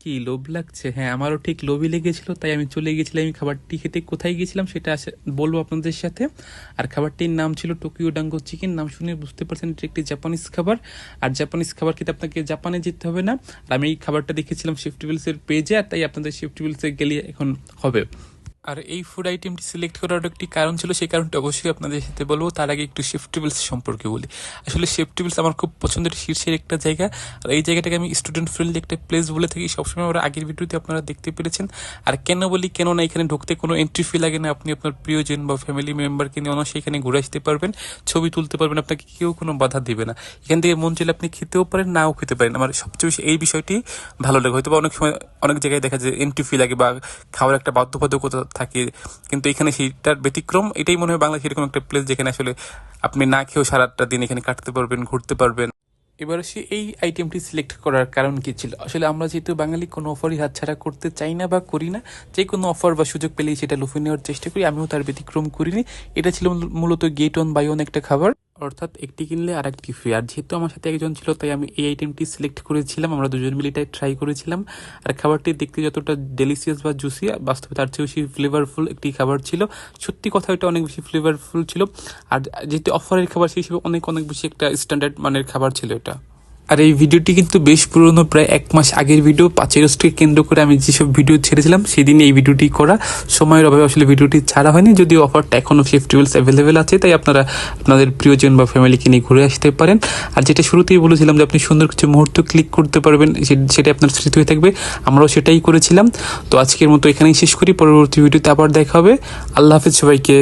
কি লোভ লাগছে? হ্যাঁ, আমারও ঠিক লোভই লেগেছিল, তাই আমি চলে গেছিলাম এই খাবারটি খেতে। কোথায় গেছিলাম সেটা বলবো আপনাদের সাথে। আর খাবারটির নাম ছিল টোকিও ডাঙ্গো চিকেন। নাম শুনে বুঝতে পারছেন এটি একটি জাপানিজ খাবার। আর জাপানিজ খাবার খেতে আপনাকে জাপানে যেতে হবে না। আর আমি এই খাবারটা দেখেছিলাম শিফটেবলসের পেজে, আর তাই আপনাদের শিফটেবলসে গেলে এখন হবে। আর এই ফুড আইটেমটি সিলেক্ট করার একটি কারণ ছিল, সেই কারণটা অবশ্যই আপনাদের সাথে বলবো। তার আগে একটু শিফটেবলস সম্পর্কে বলি। আসলে শিফটেবলস আমার খুব পছন্দের শীর্ষের একটা জায়গা। আর এই জায়গাটাকে আমি স্টুডেন্ট ফ্রেন্ডলি একটা প্লেস বলে থাকি সবসময়। আমরা আগের ভিডিওতে আপনারা দেখতে পেরেছেন। আর কেন বলি, কেন না, এখানে ঢুকতে কোনো এন্ট্রি ফি লাগে না। আপনি আপনার প্রিয়জন বা ফ্যামিলি মেম্বারকে নিয়ে অনায়াসে এখানে ঘুরে আসতে পারবেন, ছবি তুলতে পারবেন, আপনাকে কেউ কোনো বাধা দিবে না। এখান থেকে মন চাইলে আপনি খেতেও পারেন, নাও খেতে পারেন। আমার সবচেয়ে বেশি এই বিষয়টি ভালো লাগে। হয়তো বা অনেক সময় অনেক জায়গায় দেখা যায় এন্ট্রি ফি লাগে বা খাওয়ার একটা বাধ্যবাধকতা থাকে, কিন্তু এখানে সেইটার ব্যতিক্রম। এটাই মনে হয় বাংলাদেশের এরকম একটা প্লেস যেখানে আসলে আপনি না খেয়েও সারাটা দিন এখানে কাটতে পারবেন, ঘুরতে পারবেন। এবার আসি এই আইটেমটি সিলেক্ট করার কারণ কি ছিল। আসলে আমরা যেহেতু বাঙালি, কোনো অফারই হাতছাড়া করতে চাই না বা করি না। যে কোনো অফার বা সুযোগ পেলেই সেটা লুফে নেওয়ার চেষ্টা করি। আমিও তার ব্যতিক্রম করিনি। এটা ছিল মূলত গেট অন বাই অন একটা খাবার, অর্থাৎ একটি কিনলে আর একটি ফ্রি। আর যেহেতু আমার সাথে একজন ছিল, তাই আমি এই আইটেমটি সিলেক্ট করেছিলাম। আমরা দুজন মিলে এটাই ট্রাই করেছিলাম। আর খাবারটি দেখতে যতটা ডেলিসিয়াস বা জুসি, বাস্তবে তার চেয়ে বেশি ফ্লেভারফুল একটি খাবার ছিল। সত্যি কথা, এটা অনেক বেশি ফ্লেভারফুল ছিল। আর যেহেতু অফারের খাবার, সেই হিসেবে অনেক অনেক বেশি একটা স্ট্যান্ডার্ড মানের খাবার ছিল এটা। আর এই ভিডিওটি কিন্তু বেশ পুরনো, প্রায় 1 মাস আগের ভিডিও। 5 আগস্টকে কেন্দ্র করে আমি যেসব ভিডিও ছেড়েছিলাম, সেদিন এই ভিডিওটি করা। সময়ের অভাবে আসলে ভিডিওটি ছাড়া হয়নি, যদিও অফারটা এখনও শিফটেবলস অ্যাভেলেবেল আছে, তাই আপনারা আপনাদের প্রিয়জন বা ফ্যামিলিকে নিয়ে ঘুরে আসতে পারেন। আর যেটা শুরুতেই বলেছিলাম যে আপনি সুন্দর কিছু মুহূর্ত ক্লিক করতে পারবেন, সেটা আপনার স্মৃতি হয়ে থাকবে। আমরাও সেটাই করেছিলাম। তো আজকের মতো এখানেই শেষ করি। পরবর্তী ভিডিওতে আবার দেখা হবে। আল্লাহ হাফেজ সবাইকে।